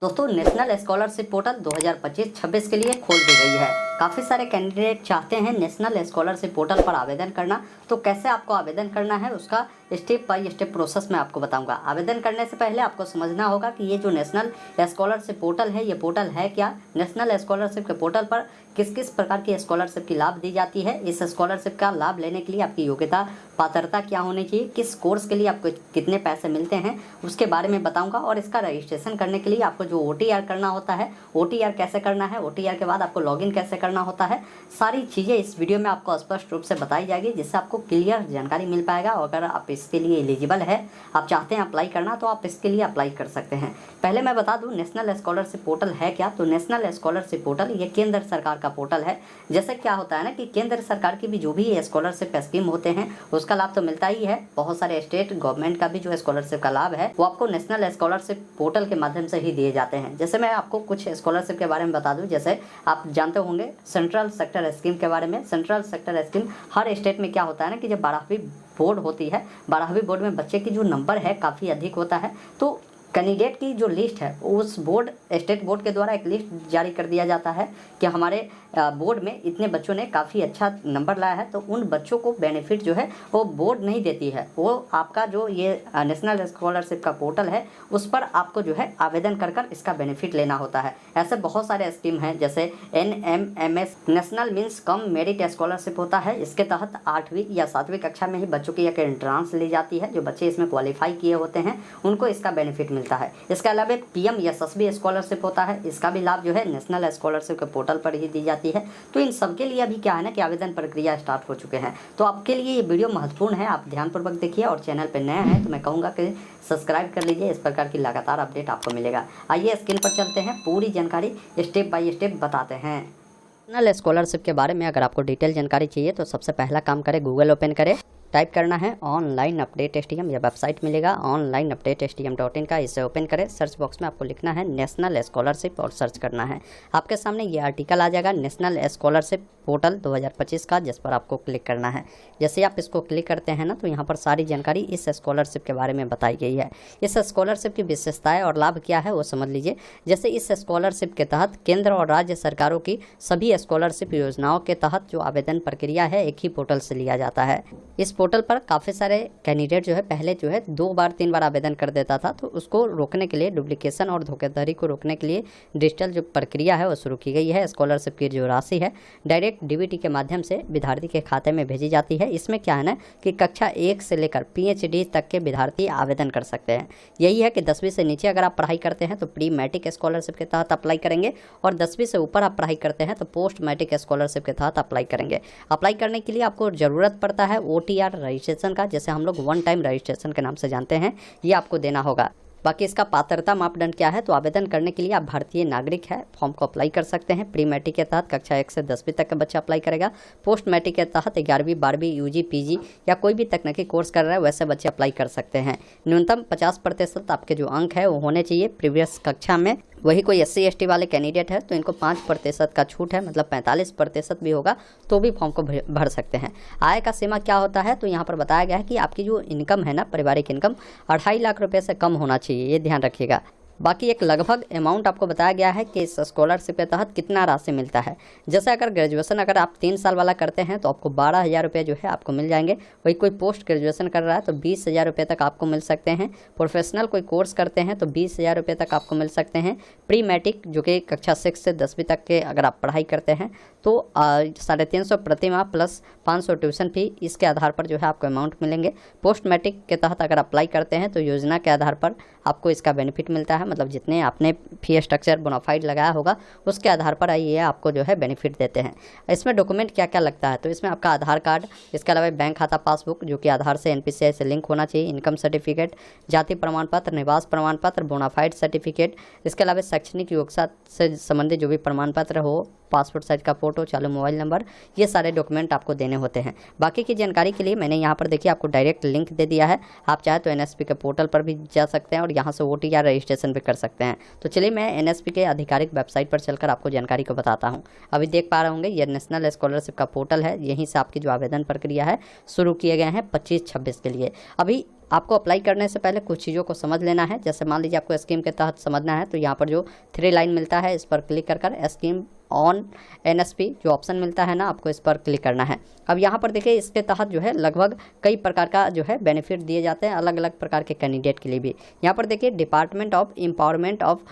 दोस्तों national scholarship portal 2025-26 के लिए खोल दी गई है। काफ़ी सारे कैंडिडेट चाहते हैं नेशनल स्कॉलरशिप पोर्टल पर आवेदन करना, तो कैसे आपको आवेदन करना है उसका स्टेप बाय स्टेप प्रोसेस मैं आपको बताऊंगा। आवेदन करने से पहले आपको समझना होगा कि ये जो नेशनल स्कॉलरशिप पोर्टल है, ये पोर्टल है क्या। नेशनल स्कॉलरशिप के पोर्टल पर किस किस प्रकार की स्कॉलरशिप की लाभ दी जाती है, इस स्कॉलरशिप का लाभ लेने के लिए आपकी योग्यता पात्रता क्या होनी चाहिए, किस कोर्स के लिए आपको कितने पैसे मिलते हैं, उसके बारे में बताऊंगा। और इसका रजिस्ट्रेशन करने के लिए आपको जो OTR करना होता है, OTR कैसे करना है, OTR के बाद आपको लॉगिन कैसे करना होता है, सारी चीज़ें इस वीडियो में आपको स्पष्ट रूप से बताई जाएगी, जिससे आपको क्लियर जानकारी मिल पाएगा। और अगर आप इसके लिए एलिजिबल है, आप चाहते हैं अप्लाई करना, तो आप इसके लिए अप्लाई कर सकते हैं। पहले मैं बता दूं नेशनल स्कॉलरशिप पोर्टल है क्या। तो नेशनल स्कॉलरशिप पोर्टल ये केंद्र सरकार का पोर्टल है। जैसे क्या होता है ना कि केंद्र सरकार की भी जो भी स्कॉलरशिप स्कीम होते हैं उसका लाभ तो मिलता ही है। बहुत सारे स्टेट गवर्नमेंट का भी जो स्कॉलरशिप का लाभ है वो आपको नेशनल स्कॉलरशिप पोर्टल के माध्यम से ही दिए जाते हैं। जैसे मैं आपको कुछ स्कॉलरशिप के बारे में बता दूं, जैसे आप जानते होंगे सेंट्रल सेक्टर स्कीम के बारे में। सेंट्रल सेक्टर स्कीम हर स्टेट में क्या होता है ना कि जब 12वीं बोर्ड होती है, 12वीं बोर्ड में बच्चे की जो नंबर है काफ़ी अधिक होता है, तो कैंडिडेट की जो लिस्ट है उस बोर्ड स्टेट बोर्ड के द्वारा एक लिस्ट जारी कर दिया जाता है कि हमारे बोर्ड में इतने बच्चों ने काफ़ी अच्छा नंबर लाया है। तो उन बच्चों को बेनिफिट जो है वो बोर्ड नहीं देती है, वो आपका जो ये नेशनल स्कॉलरशिप का पोर्टल है उस पर आपको जो है आवेदन कर इसका बेनिफिट लेना होता है। ऐसे बहुत सारे स्कीम हैं, जैसे NMMS national means cum merit scholarship होता है। इसके तहत 8वीं या 7वीं कक्षा में ही बच्चों की एक एंट्रांस ली जाती है। जो बच्चे इसमें क्वालिफाई किए होते हैं उनको इसका बेनिफिट मिलता है। इसके अलावा PM यशस्वी स्कॉलरशिप होता है, इसका भी लाभ जो है नेशनल स्कॉलरशिप के पोर्टल पर ही दी जाती है। तो इन सब के लिए अभी क्या है ना कि आवेदन प्रक्रिया स्टार्ट हो चुके हैं। तो आपके लिए ये वीडियो महत्वपूर्ण है, आप ध्यानपूर्वक देखिए। और चैनल पर नया है तो मैं कहूँगा कि सब्सक्राइब कर लीजिए, इस प्रकार की लगातार अपडेट आपको मिलेगा। आइए स्क्रीन पर चलते हैं, पूरी जानकारी स्टेप बाय स्टेप बताते हैं। नेशनल स्कॉलरशिप के बारे में अगर आपको डिटेल जानकारी चाहिए तो सबसे पहला काम करें, गूगल ओपन करें, टाइप करना है ऑनलाइन अपडेट STM, या वेबसाइट मिलेगा ऑनलाइन अपडेट STM.in का। इसे ओपन करें, सर्च बॉक्स में आपको लिखना है नेशनल स्कॉलरशिप और सर्च करना है। आपके सामने ये आर्टिकल आ जाएगा नेशनल स्कॉलरशिप पोर्टल 2025 का, जिस पर आपको क्लिक करना है। जैसे आप इसको क्लिक करते हैं ना तो यहाँ पर सारी जानकारी इस स्कॉलरशिप के बारे में बताई गई है। इस स्कॉलरशिप की विशेषताएं और लाभ क्या है वो समझ लीजिए। जैसे इस स्कॉलरशिप के तहत केंद्र और राज्य सरकारों की सभी स्कॉलरशिप योजनाओं के तहत जो आवेदन प्रक्रिया है एक ही पोर्टल से लिया जाता है। इस पोर्टल पर काफ़ी सारे कैंडिडेट जो है पहले जो है 2 बार 3 बार आवेदन कर देता था, तो उसको रोकने के लिए, डुप्लीकेशन और धोखाधड़ी को रोकने के लिए डिजिटल जो प्रक्रिया है वो शुरू की गई है। स्कॉलरशिप की जो राशि है डायरेक्ट DBT के माध्यम से विद्यार्थी के खाते में भेजी जाती है। इसमें क्या है ना कि कक्षा 1 से लेकर PhD तक के विद्यार्थी आवेदन कर सकते हैं। यही है कि 10वीं से नीचे अगर आप पढ़ाई करते हैं तो प्री मैट्रिक स्कॉलरशिप के तहत अप्लाई करेंगे, और 10वीं से ऊपर आप पढ़ाई करते हैं तो पोस्ट मैट्रिक स्कॉलरशिप के तहत अप्लाई करेंगे। अप्लाई करने के लिए आपको ज़रूरत पड़ता है OTR रजिस्ट्रेशन का, जैसे हम लोग वन टाइम रजिस्ट्रेशन के नाम से जानते हैं, ये आपको देना होगा। बाकी इसका पात्रता मापदंड क्या है, तो आवेदन करने के लिए आप भारतीय नागरिक है, फॉर्म को अप्लाई कर सकते हैं। प्री मैट्रिक के तहत कक्षा 1 से 10वीं तक का बच्चा अप्लाई करेगा। पोस्ट मैट्रिक के तहत 11वीं 12वीं UG PG या कोई भी तकनीकी कोर्स कर रहा है वैसे बच्चे अप्लाई कर सकते हैं। न्यूनतम 50% आपके जो अंक है वो होने चाहिए प्रीवियस कक्षा में। वही कोई SC ST वाले कैंडिडेट है तो इनको 5% का छूट है, मतलब 45% भी होगा तो भी फॉर्म को भर सकते हैं। आय का सीमा क्या होता है, तो यहाँ पर बताया गया है कि आपकी जो इनकम है ना, पारिवारिक इनकम 2.5 लाख रुपए से कम होना चाहिए, ये ध्यान रखिएगा। बाकी एक लगभग अमाउंट आपको बताया गया है कि इस स्कॉलरशिप के तहत कितना राशि मिलता है। जैसे अगर ग्रेजुएशन अगर आप 3 साल वाला करते हैं तो आपको 12,000 रुपये जो है आपको मिल जाएंगे। वही कोई पोस्ट ग्रेजुएशन कर रहा है तो 20,000 रुपये तक आपको मिल सकते हैं। प्रोफेशनल कोई कोर्स करते हैं तो 20,000 रुपये तक आपको मिल सकते हैं। प्री मैट्रिक जो कि कक्षा 6 से 10वीं तक के अगर आप पढ़ाई करते हैं तो 350 प्रति माह प्लस 500 ट्यूशन फी, इसके आधार पर जो है आपको अमाउंट मिलेंगे। पोस्ट मैट्रिक के तहत अगर अप्लाई करते हैं तो योजना के आधार पर आपको इसका बेनिफिट मिलता है, मतलब जितने आपने फी स्ट्रक्चर बोनाफाइड लगाया होगा उसके आधार पर ये आपको जो है बेनिफिट देते हैं। इसमें डॉक्यूमेंट क्या क्या लगता है, तो इसमें आपका आधार कार्ड, इसके अलावा बैंक खाता पासबुक जो कि आधार से NPCI से लिंक होना चाहिए, इनकम सर्टिफिकेट, जाति प्रमाण पत्र, निवास प्रमाण पत्र, बोनाफाइड सर्टिफिकेट, इसके अलावा शैक्षणिक योग्यता से संबंधित जो भी प्रमाण पत्र हो, पासपोर्ट साइज का फोटो, चालू मोबाइल नंबर, ये सारे डॉक्यूमेंट आपको देने होते हैं। बाकी की जानकारी के लिए मैंने यहाँ पर देखिए आपको डायरेक्ट लिंक दे दिया है। आप चाहे तो NSP के पोर्टल पर भी जा सकते हैं और यहाँ से OTR रजिस्ट्रेशन भी कर सकते हैं। तो चलिए मैं NSP के आधिकारिक वेबसाइट पर चलकर आपको जानकारी को बताता हूँ। अभी देख पा रहे होंगे ये नेशनल स्कॉलरशिप का पोर्टल है, यहीं से आपकी जो आवेदन प्रक्रिया है शुरू किए गए हैं 25-26 के लिए। अभी आपको अप्लाई करने से पहले कुछ चीज़ों को समझ लेना है। जैसे मान लीजिए आपको स्कीम के तहत समझना है, तो यहाँ पर जो 3 लाइन मिलता है इस पर क्लिक कर स्कीम ऑन NSP जो ऑप्शन मिलता है ना, आपको इस पर क्लिक करना है। अब यहाँ पर देखिए इसके तहत जो है लगभग कई प्रकार का जो है बेनिफिट दिए जाते हैं अलग अलग प्रकार के कैंडिडेट के लिए भी। यहाँ पर देखिए डिपार्टमेंट ऑफ एम्पावरमेंट ऑफ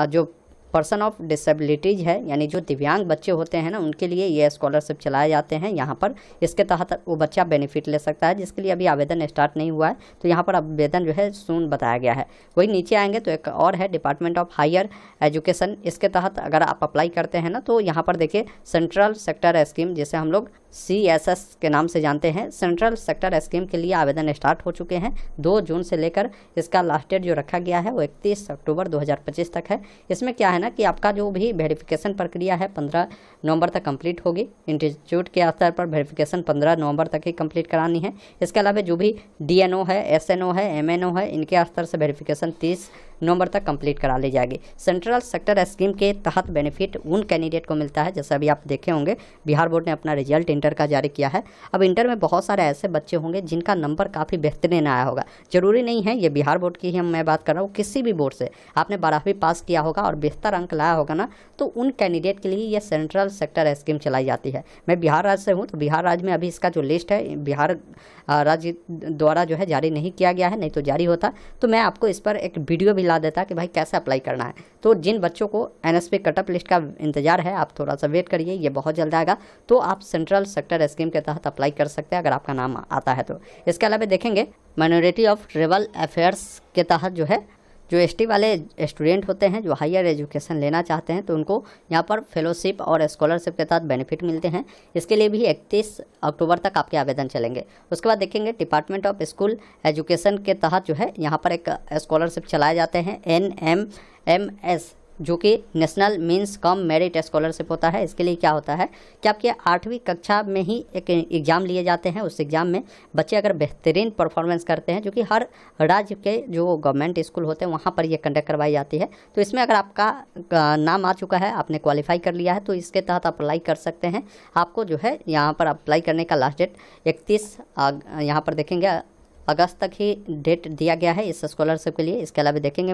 जो पर्सन ऑफ डिसेबिलिटीज़ है, यानी जो दिव्यांग बच्चे होते हैं ना, उनके लिए ये स्कॉलरशिप चलाए जाते हैं। यहाँ पर इसके तहत वो बच्चा बेनिफिट ले सकता है जिसके लिए अभी आवेदन स्टार्ट नहीं हुआ है, तो यहाँ पर आवेदन जो है सून बताया गया है। वही नीचे आएंगे तो एक और है डिपार्टमेंट ऑफ हायर एजुकेशन। इसके तहत अगर आप अप्लाई करते हैं ना, तो यहाँ पर देखिए सेंट्रल सेक्टर स्कीम, जिसे हम लोग CSS के नाम से जानते हैं, सेंट्रल सेक्टर स्कीम के लिए आवेदन स्टार्ट हो चुके हैं 2 जून से लेकर। इसका लास्ट डेट जो रखा गया है वो 31 अक्टूबर 2025 तक है। इसमें क्या है ना कि आपका जो भी वेरिफिकेशन प्रक्रिया है 15 नवंबर तक कंप्लीट होगी। इंस्टीट्यूट के स्तर पर वेरिफिकेशन 15 नवंबर तक ही कंप्लीट करानी है। इसके अलावा जो भी DNO है, SNO है, MNO है, इनके स्तर से वेरिफिकेशन 30 नवंबर तक कंप्लीट करा ली जाएगी। सेंट्रल सेक्टर स्कीम के तहत बेनिफिट उन कैंडिडेट को मिलता है, जैसे अभी आप देखे होंगे बिहार बोर्ड ने अपना रिजल्ट इंटर का जारी किया है। अब इंटर में बहुत सारे ऐसे बच्चे होंगे जिनका नंबर काफ़ी बेहतरीन आया होगा। जरूरी नहीं है ये बिहार बोर्ड की ही मैं बात कर रहा हूँ, किसी भी बोर्ड से आपने 12वीं पास किया होगा और बेहतर अंक लाया होगा ना, तो उन कैंडिडेट के लिए ये सेंट्रल सेक्टर स्कीम चलाई जाती है। मैं बिहार राज्य से हूँ, तो बिहार राज्य में अभी इसका जो लिस्ट है बिहार राज्य द्वारा जो है जारी नहीं किया गया है, नहीं तो जारी होता तो मैं आपको इस पर एक वीडियो भी ला देता कि भाई कैसे अप्लाई करना है। तो जिन बच्चों को NSP कटअप लिस्ट का इंतजार है, आप थोड़ा सा वेट करिए, ये बहुत जल्द आएगा, तो आप सेंट्रल सेक्टर स्कीम के तहत अप्लाई कर सकते हैं अगर आपका नाम आता है तो। इसके अलावा देखेंगे माइनॉरिटी ऑफ ट्राइबल अफेयर्स के तहत जो है जो ST वाले स्टूडेंट होते हैं जो हायर एजुकेशन लेना चाहते हैं, तो उनको यहाँ पर फेलोशिप और स्कॉलरशिप के तहत बेनिफिट मिलते हैं। इसके लिए भी 31 अक्टूबर तक आपके आवेदन चलेंगे। उसके बाद देखेंगे डिपार्टमेंट ऑफ स्कूल एजुकेशन के तहत जो है यहाँ पर एक स्कॉलरशिप चलाए जाते हैं NMMS, जो कि national means cum merit scholarship होता है। इसके लिए क्या होता है कि आपके 8वीं कक्षा में ही एक एग्ज़ाम लिए जाते हैं। उस एग्ज़ाम में बच्चे अगर बेहतरीन परफॉर्मेंस करते हैं, जो कि हर राज्य के जो गवर्नमेंट स्कूल होते हैं वहाँ पर ये कंडक्ट करवाई जाती है, तो इसमें अगर आपका नाम आ चुका है, आपने क्वालिफाई कर लिया है, तो इसके तहत अप्लाई कर सकते हैं। आपको जो है यहाँ पर अप्लाई करने का लास्ट डेट 31 यहाँ पर देखेंगे अगस्त तक ही डेट दिया गया है इस स्कॉलरशिप के लिए। इसके अलावा देखेंगे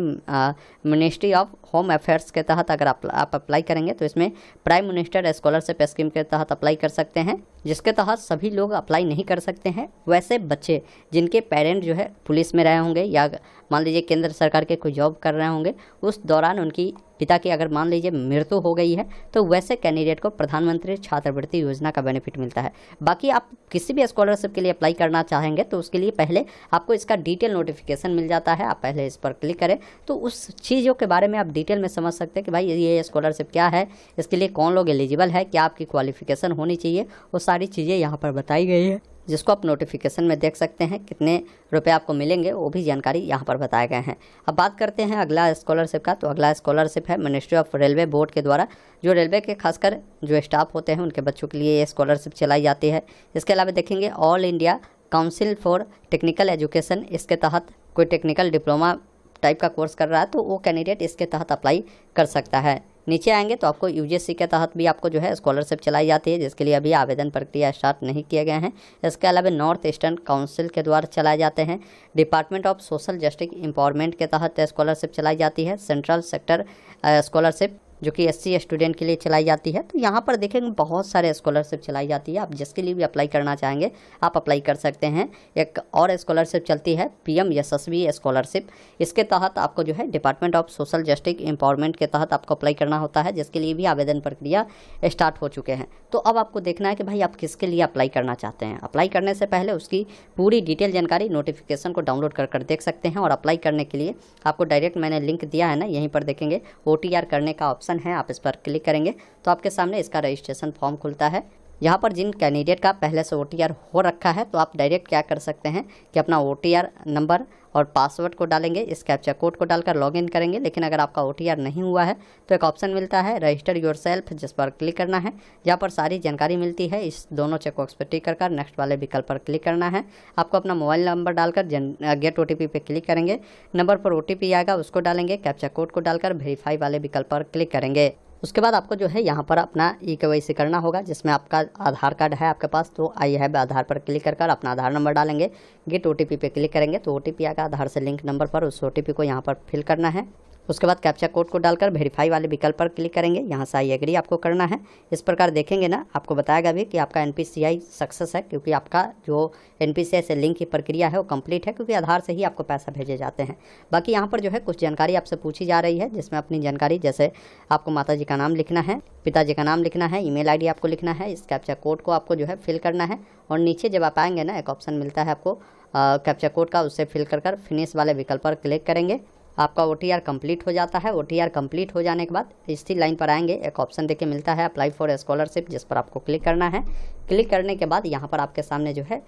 मिनिस्ट्री ऑफ होम अफेयर्स के तहत अगर आप अप्लाई करेंगे तो इसमें प्राइम मिनिस्टर स्कॉलरशिप स्कीम के तहत अप्लाई कर सकते हैं, जिसके तहत सभी लोग अप्लाई नहीं कर सकते हैं। वैसे बच्चे जिनके पेरेंट जो है पुलिस में रहे होंगे या मान लीजिए केंद्र सरकार के कोई जॉब कर रहे होंगे, उस दौरान उनकी पिता की अगर मान लीजिए मृत्यु हो गई है, तो वैसे कैंडिडेट को प्रधानमंत्री छात्रवृत्ति योजना का बेनिफिट मिलता है। बाकी आप किसी भी स्कॉलरशिप के लिए अप्लाई करना चाहेंगे तो उसके लिए पहले आपको इसका डिटेल नोटिफिकेशन मिल जाता है। आप पहले इस पर क्लिक करें तो उस चीज़ों के बारे में आप डिटेल में समझ सकते हैं कि भाई ये स्कॉलरशिप क्या है, इसके लिए कौन लोग एलिजिबल है, क्या आपकी क्वालिफिकेशन होनी चाहिए, वो सारी चीज़ें यहाँ पर बताई गई है, जिसको आप नोटिफिकेशन में देख सकते हैं। कितने रुपए आपको मिलेंगे वो भी जानकारी यहाँ पर बताए गए हैं। अब बात करते हैं अगला स्कॉलरशिप का, तो अगला स्कॉलरशिप है मिनिस्ट्री ऑफ रेलवे बोर्ड के द्वारा जो रेलवे के खासकर जो स्टाफ होते हैं उनके बच्चों के लिए ये स्कॉलरशिप चलाई जाती है। इसके अलावा देखेंगे all India council for technical education, इसके तहत कोई टेक्निकल डिप्लोमा टाइप का कोर्स कर रहा है तो वो कैंडिडेट इसके तहत अप्लाई कर सकता है। नीचे आएंगे तो आपको UGC के तहत भी आपको जो है स्कॉलरशिप चलाई जाती है, जिसके लिए अभी आवेदन प्रक्रिया स्टार्ट नहीं किए गए हैं। इसके अलावा नॉर्थ ईस्टर्न काउंसिल के द्वारा चलाए जाते हैं। Department of social justice empowerment के तहत स्कॉलरशिप चलाई जाती है। सेंट्रल सेक्टर स्कॉलरशिप जो कि SC स्टूडेंट के लिए चलाई जाती है। तो यहाँ पर देखेंगे बहुत सारे स्कॉलरशिप चलाई जाती है, आप जिसके लिए भी अप्लाई करना चाहेंगे आप अप्लाई कर सकते हैं। एक और स्कॉलरशिप चलती है PM यशस्वी स्कॉलरशिप, इसके तहत आपको जो है department of social justice empowerment के तहत आपको अप्लाई करना होता है, जिसके लिए भी आवेदन प्रक्रिया स्टार्ट हो चुके हैं। तो अब आपको देखना है कि भाई आप किसके लिए अप्लाई करना चाहते हैं। अप्लाई करने से पहले उसकी पूरी डिटेल जानकारी नोटिफिकेशन को डाउनलोड कर देख सकते हैं। और अप्लाई करने के लिए आपको डायरेक्ट मैंने लिंक दिया है ना, यहीं पर देखेंगे OTR करने का ऑप्शन है, आप इस पर क्लिक करेंगे तो आपके सामने इसका रजिस्ट्रेशन फॉर्म खुलता है। यहाँ पर जिन कैंडिडेट का पहले से OTR हो रखा है तो आप डायरेक्ट क्या कर सकते हैं कि अपना OTR नंबर और पासवर्ड को डालेंगे, इस कैप्चा कोड को डालकर लॉगिन करेंगे। लेकिन अगर आपका OTR नहीं हुआ है तो एक ऑप्शन मिलता है रजिस्टर योरसेल्फ, जिस पर क्लिक करना है, जहाँ पर सारी जानकारी मिलती है। इस दोनों चेक बॉक्स पर टिक कर नेक्स्ट वाले विकल्प पर क्लिक करना है। आपको अपना मोबाइल नंबर डालकर गेट OTP पे क्लिक करेंगे, नंबर पर OTP आएगा उसको डालेंगे, कैप्चा कोड को डालकर वेरीफाई वाले विकल्प पर क्लिक करेंगे। उसके बाद आपको जो है यहाँ पर अपना ई-KYC करना होगा, जिसमें आपका आधार कार्ड है आपके पास तो आई हैव आधार पर क्लिक कर अपना आधार नंबर डालेंगे। गेट OTP पे क्लिक करेंगे तो OTP आएगा आधार से लिंक नंबर पर, उस OTP को यहाँ पर फिल करना है। उसके बाद कैप्चा कोड को डालकर वेरीफाई वाले विकल्प पर क्लिक करेंगे। यहाँ से आई एग्री आपको करना है। इस प्रकार देखेंगे ना, आपको बताएगा भी कि आपका NPCI सक्सेस है, क्योंकि आपका जो NPCI से लिंक की प्रक्रिया है वो कंप्लीट है, क्योंकि आधार से ही आपको पैसा भेजे जाते हैं। बाकी यहाँ पर जो है कुछ जानकारी आपसे पूछी जा रही है, जिसमें अपनी जानकारी जैसे आपको माताजी का नाम लिखना है, पिताजी का नाम लिखना है, ईमेल ID आपको लिखना है, इस कैप्चा कोड को आपको जो है फिल करना है। और नीचे जब आप आएंगे ना, एक ऑप्शन मिलता है आपको कैप्चा कोड का, उससे फिल कर फिनिश वाले विकल्प पर क्लिक करेंगे। आपका OTR कंप्लीट हो जाता है। OTR कंप्लीट हो जाने के बाद इसी लाइन पर आएंगे, एक ऑप्शन देखिए मिलता है अप्लाई फॉर स्कॉलरशिप, जिस पर आपको क्लिक करना है। क्लिक करने के बाद यहाँ पर आपके सामने जो है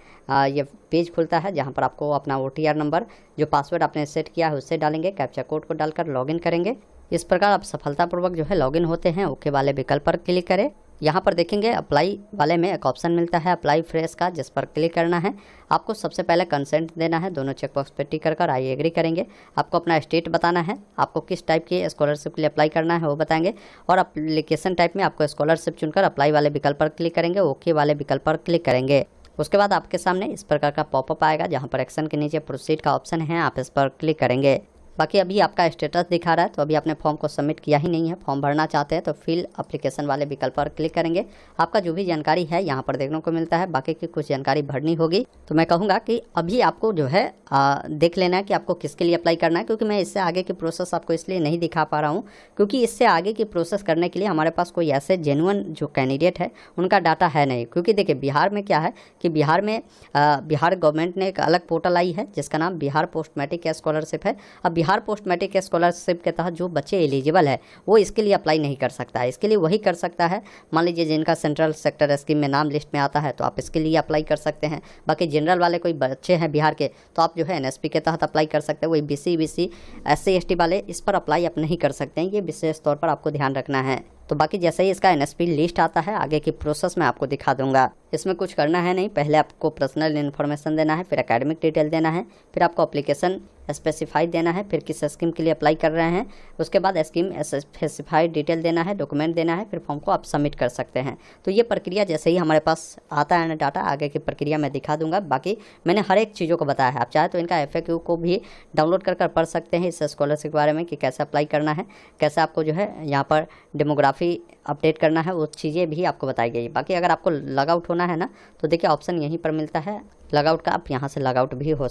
ये पेज खुलता है, जहाँ पर आपको अपना OTR नंबर, जो पासवर्ड आपने सेट किया है उससे डालेंगे, कैप्चा कोड को डालकर लॉगिन करेंगे। इस प्रकार आप सफलतापूर्वक जो है लॉगिन होते हैं। ओके वाले विकल्प पर क्लिक करें। यहाँ पर देखेंगे अप्लाई वाले में एक ऑप्शन मिलता है अप्लाई फ्रेश का, जिस पर क्लिक करना है। आपको सबसे पहले कंसेंट देना है, दोनों चेकबॉक्स पे टिक कर आई एग्री करेंगे। आपको अपना स्टेट बताना है, आपको किस टाइप की स्कॉलरशिप के लिए अप्लाई करना है वो बताएंगे। और एप्लीकेशन टाइप में आपको स्कॉलरशिप चुनकर अप्लाई वाले विकल्प पर क्लिक करेंगे, ओके वाले विकल्प पर क्लिक करेंगे। उसके बाद आपके सामने इस प्रकार का पॉपअप आएगा, जहाँ पर एक्शन के नीचे प्रोसीड का ऑप्शन है, आप इस पर क्लिक करेंगे। बाकी अभी आपका स्टेटस दिखा रहा है, तो अभी आपने फॉर्म को सबमिट किया ही नहीं है। फॉर्म भरना चाहते हैं तो फिल एप्लीकेशन वाले विकल्प पर क्लिक करेंगे। आपका जो भी जानकारी है यहाँ पर देखने को मिलता है, बाकी की कुछ जानकारी भरनी होगी। तो मैं कहूँगा कि अभी आपको जो है देख लेना है कि आपको किसके लिए अप्लाई करना है, क्योंकि मैं इससे आगे की प्रोसेस आपको इसलिए नहीं दिखा पा रहा हूँ, क्योंकि इससे आगे की प्रोसेस करने के लिए हमारे पास कोई ऐसे जेन्युइन जो कैंडिडेट है उनका डाटा है नहीं। क्योंकि देखिए बिहार में क्या है कि बिहार में बिहार गवर्नमेंट ने एक अलग पोर्टल आई है, जिसका नाम बिहार पोस्ट मैट्रिक स्कॉलरशिप है। अब बिहार पोस्ट मैट्रिक स्कॉलरशिप के तहत जो बच्चे एलिजिबल है वो इसके लिए अप्लाई नहीं कर सकता है। इसके लिए वही कर सकता है, मान लीजिए जिनका सेंट्रल सेक्टर स्कीम में नाम लिस्ट में आता है तो आप इसके लिए अप्लाई कर सकते हैं। बाकी जनरल वाले कोई बच्चे हैं बिहार के तो आप जो है NSP के तहत अप्लाई कर सकते हैं। वही BC SC ST वाले इस पर अप्लाई आप नहीं कर सकते हैं, ये विशेष तौर पर आपको ध्यान रखना है। तो बाकी जैसे ही इसका NSP लिस्ट आता है आगे की प्रोसेस में आपको दिखा दूंगा। इसमें कुछ करना है नहीं, पहले आपको पर्सनल इन्फॉर्मेशन देना है, फिर एकेडमिक डिटेल देना है, फिर आपको एप्लीकेशन स्पेसिफाई देना है, फिर किस स्कीम के लिए अप्लाई कर रहे हैं, उसके बाद स्कीम स्पेसिफाइड डिटेल देना है, डॉक्यूमेंट देना है, फिर फॉर्म को आप सबमिट कर सकते हैं। तो ये प्रक्रिया जैसे ही हमारे पास आता है ना डाटा, आगे की प्रक्रिया मैं दिखा दूंगा। बाकी मैंने हर एक चीज़ों को बताया है, आप चाहे तो इनका FAQ को भी डाउनलोड कर पढ़ सकते हैं इस स्कॉलरशिप के बारे में कि कैसे अप्लाई करना है, कैसे आपको जो है यहाँ पर डेमोग्राफी अपडेट करना है, वो चीज़ें भी आपको बताई गई। बाकी अगर आपको लॉग आउट होना है ना तो देखिए ऑप्शन यहीं पर मिलता है लॉग आउट का, आप यहाँ से लॉग आउट भी हो